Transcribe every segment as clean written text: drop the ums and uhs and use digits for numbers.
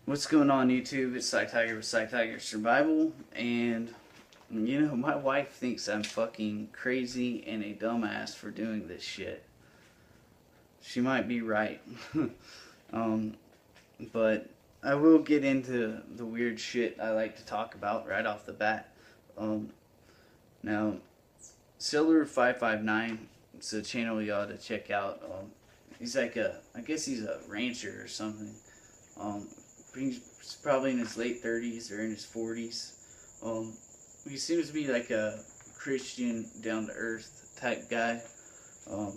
What's going on YouTube? It's Tiger with Tiger Survival, and my wife thinks I'm fucking crazy and a dumbass for doing this shit. She might be right. um, but I will get into the weird shit I like to talk about right off the bat. Um, Now, Seller559, it's a channel you ought to check out. He's like I guess he's a rancher or something. Um, he's probably in his late 30s or in his 40s. He seems to be like a Christian, down to earth type guy. Um,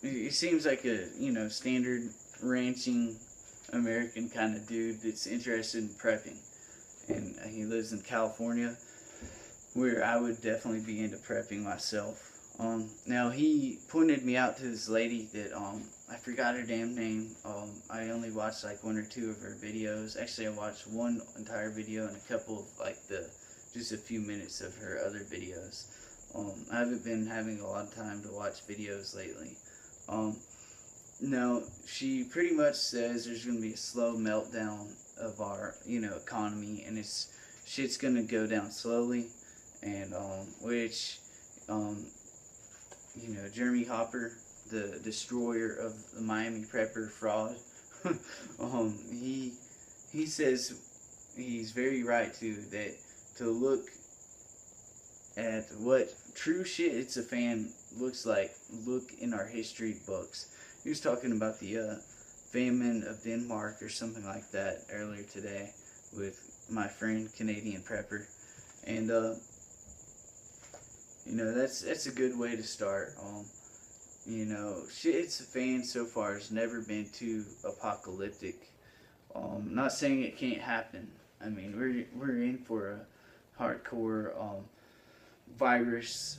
he seems like a standard ranching American kind of dude that's interested in prepping, and he lives in California, where I would definitely be into prepping myself. Now he pointed me out to this lady that I forgot her damn name. I only watched like one or two of her videos. Actually, I watched one entire video and a couple of just a few minutes of her other videos. I haven't been having a lot of time to watch videos lately. Now she pretty much says there's going to be a slow meltdown of our economy, and shit's going to go down slowly, and which Jeremy Hopper, the destroyer of the Miami prepper fraud, he says he's very right too, that to look at what true shit it's a fan looks like, look in our history books. He was talking about the famine of Denmark or something like that earlier today with my friend Canadian prepper, and that's a good way to start. It's a fan so far has never been too apocalyptic. Not saying it can't happen. I mean, we're in for a hardcore virus,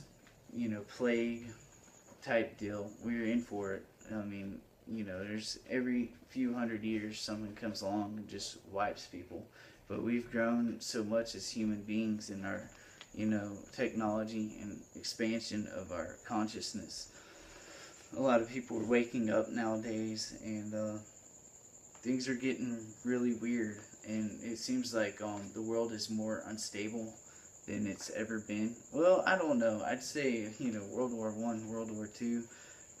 plague type deal. We're in for it. I mean, there's every few hundred years someone comes along and just wipes people. But we've grown so much as human beings in our technology and expansion of our consciousness. A lot of people are waking up nowadays, and things are getting really weird, and it seems like the world is more unstable than it's ever been. Well, I don't know. I'd say, World War I, World War II,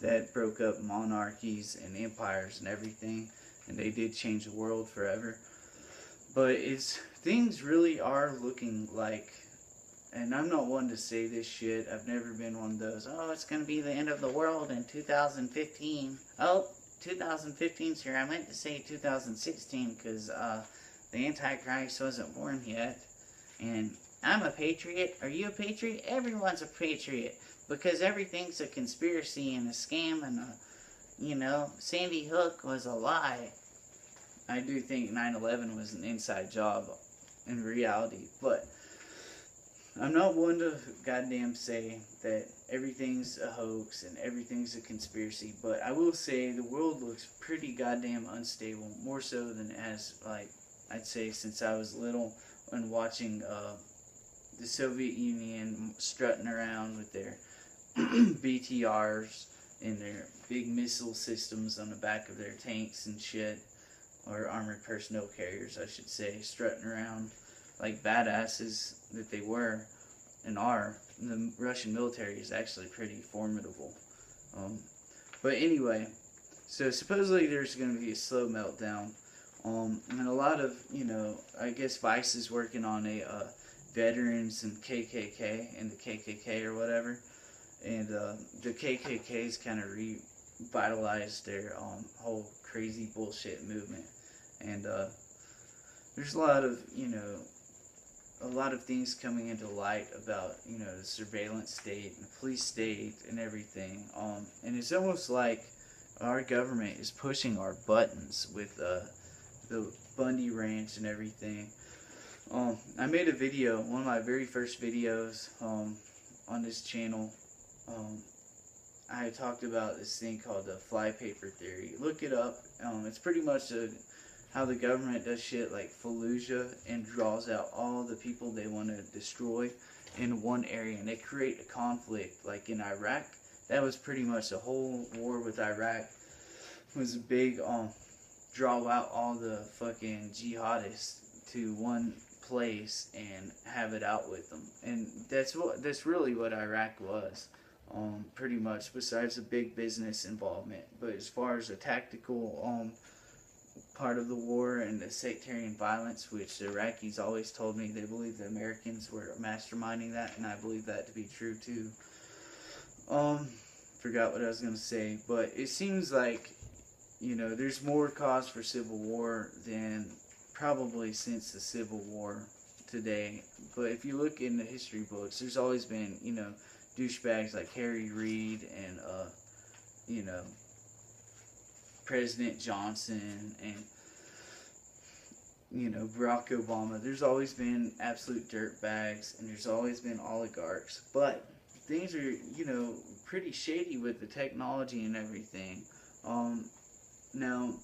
that broke up monarchies and empires and everything, and they did change the world forever. But things really are looking like, and I'm not one to say this shit. I've never been one of those, oh, it's going to be the end of the world in 2015. Oh, 2015's here. I meant to say 2016 because the Antichrist wasn't born yet. And I'm a patriot. Are you a patriot? Everyone's a patriot because everything's a conspiracy and a scam, and Sandy Hook was a lie. I do think 9/11 was an inside job in reality, but I'm not one to goddamn say that everything's a hoax and everything's a conspiracy, but I will say the world looks pretty goddamn unstable, more so than I'd say since I was little and watching the Soviet Union strutting around with their BTRs and their big missile systems on the back of their tanks and shit, or armored personnel carriers, I should say, strutting around like badasses that they were and are. The Russian military is actually pretty formidable. But anyway, so supposedly there's going to be a slow meltdown. And a lot of, I guess Vice is working on a veterans and KKK and the KKK or whatever. And the KKK's kind of revitalized their whole crazy bullshit movement. And there's a lot of things coming into light about the surveillance state and the police state and everything. And it's almost like our government is pushing our buttons with the Bundy Ranch and everything. I made a video, one of my very first videos on this channel. I talked about this thing called the flypaper theory. Look it up. It's pretty much how the government does shit like Fallujah and draws out all the people they want to destroy in one area, and they create a conflict. Like in Iraq, that was pretty much the whole war with Iraq was a big draw out all the fucking jihadists to one place and have it out with them. And that's really what Iraq was, pretty much. Besides the big business involvement, but as far as the tactical part of the war and the sectarian violence, which the Iraqis always told me they believe the Americans were masterminding that, and I believe that to be true too. Forgot what I was gonna say, but it seems like, you know, there's more cause for civil war than probably since the Civil War today. But if you look in the history books, there's always been, you know, douchebags like Harry Reid and, you know, President Johnson and, you know, Barack Obama. There's always been absolute dirtbags, and there's always been oligarchs. But things are, you know, pretty shady with the technology and everything. Now,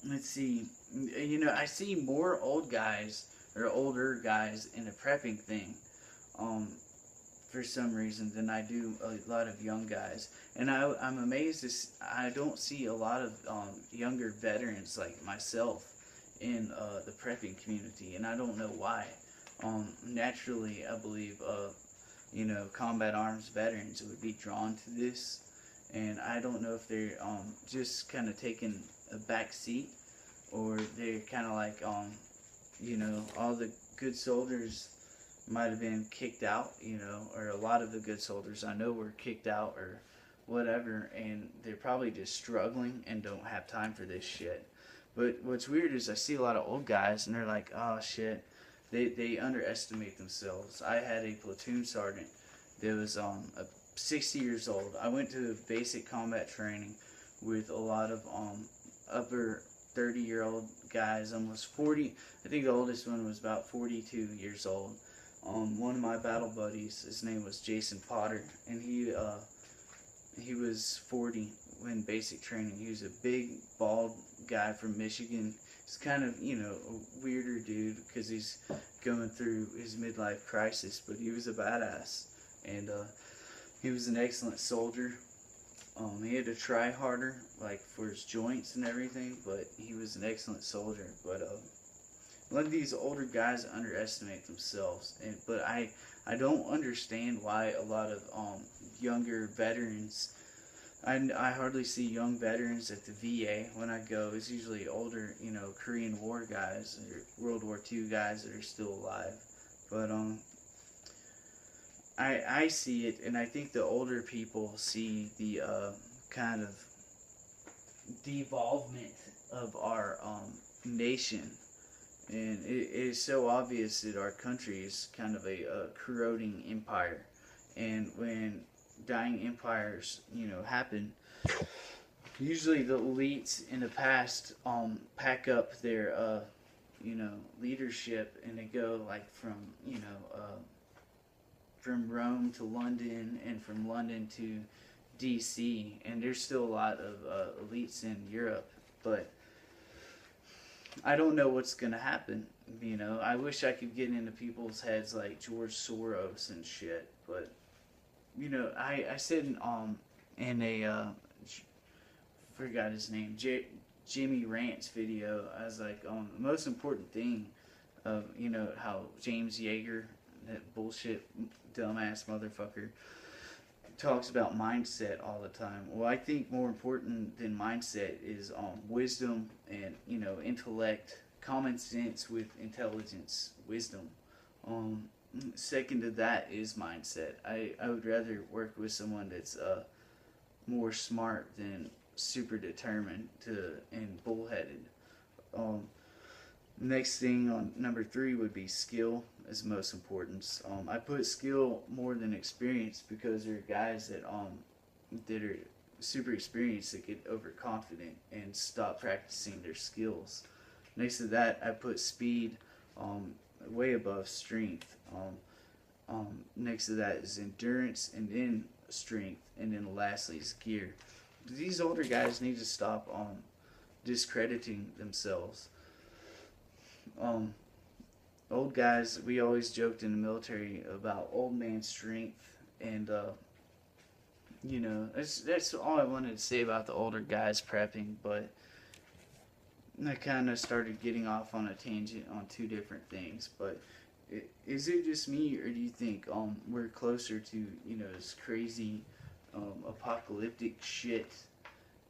let's see. You know, I see more old guys or older guys in the prepping thing, for some reason than I do a lot of young guys. And I'm amazed I don't see a lot of younger veterans like myself in the prepping community, and I don't know why. Naturally, I believe, you know, combat arms veterans would be drawn to this, and I don't know if they're just kind of taking a back seat, or they're kind of like, you know, all the good soldiers might have been kicked out, you know, or a lot of the good soldiers I know were kicked out or whatever, and they're probably just struggling and don't have time for this shit. But what's weird is I see a lot of old guys, and they're like, oh shit, they underestimate themselves. I had a platoon sergeant that was 60 years old. I went to basic combat training with a lot of upper 30-year-old guys, almost 40. I think the oldest one was about 42 years old. One of my battle buddies, his name was Jason Potter, and he was 40 when basic training. He was a big, bald guy from Michigan. He's kind of, you know, a weirder dude because he's going through his midlife crisis, but he was a badass, and he was an excellent soldier. He had to try harder, like, for his joints and everything, but he was an excellent soldier. But a lot of these older guys underestimate themselves, but I don't understand why a lot of younger veterans. I hardly see young veterans at the VA when I go. It's usually older, you know, Korean War guys or World War II guys that are still alive. But I see it, and I think the older people see the kind of devolvement of our nation. And it is so obvious that our country is kind of a corroding empire. And when dying empires, you know, happen, usually the elites in the past pack up their, you know, leadership, and they go like from, you know, from Rome to London, and from London to DC. And there's still a lot of elites in Europe, but I don't know what's gonna happen. You know, I wish I could get into people's heads like George Soros and shit, but you know, I said in a forgot his name, Jimmy Rant's video, I was like, the most important thing of, you know, how James Yeager, that bullshit dumbass motherfucker, talks about mindset all the time. Well, I think more important than mindset is wisdom and, you know, intellect, common sense with intelligence, wisdom. Second to that is mindset. I would rather work with someone that's more smart than super determined and bullheaded. Next thing on number 3 would be skill is most important. I put skill more than experience because there are guys that are super experienced that get overconfident and stop practicing their skills. Next to that, I put speed way above strength. Next to that is endurance, and then strength, and then lastly is gear. These older guys need to stop discrediting themselves. Old guys, we always joked in the military about old man strength, and you know, that's all I wanted to say about the older guys prepping, but I kind of started getting off on a tangent on two different things. But is it just me, or do you think we're closer to, you know, this crazy apocalyptic shit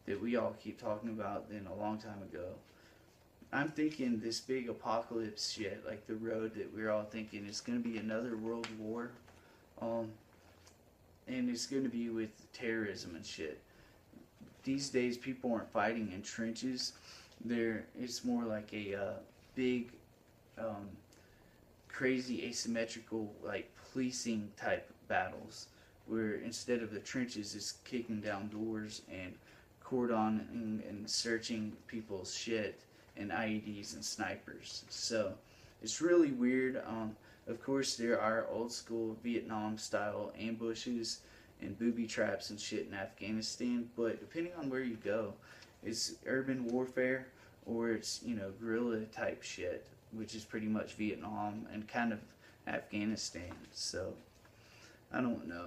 that we all keep talking about than a long time ago? I'm thinking this big apocalypse shit, like the road that we're all thinking, is going to be another world war. Um, and it's going to be with terrorism and shit. These days, people aren't fighting in trenches. It's more like a big, crazy asymmetrical, like policing type battles, where instead of the trenches, it's kicking down doors and cordoning and searching people's shit and IEDs and snipers. So it's really weird. Of course, there are old school Vietnam style ambushes and booby traps and shit in Afghanistan, but depending on where you go, it's urban warfare or it's, you know, guerrilla type shit, which is pretty much Vietnam and kind of Afghanistan. So I don't know.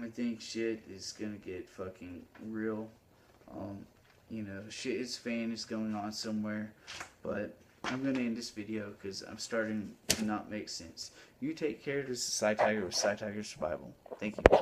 I think shit is gonna get fucking real. You know, shit is fan is going on somewhere, but I'm gonna end this video because I'm starting to not make sense. You take care. This is Cy Tiger with Cy Tiger Survival. Thank you.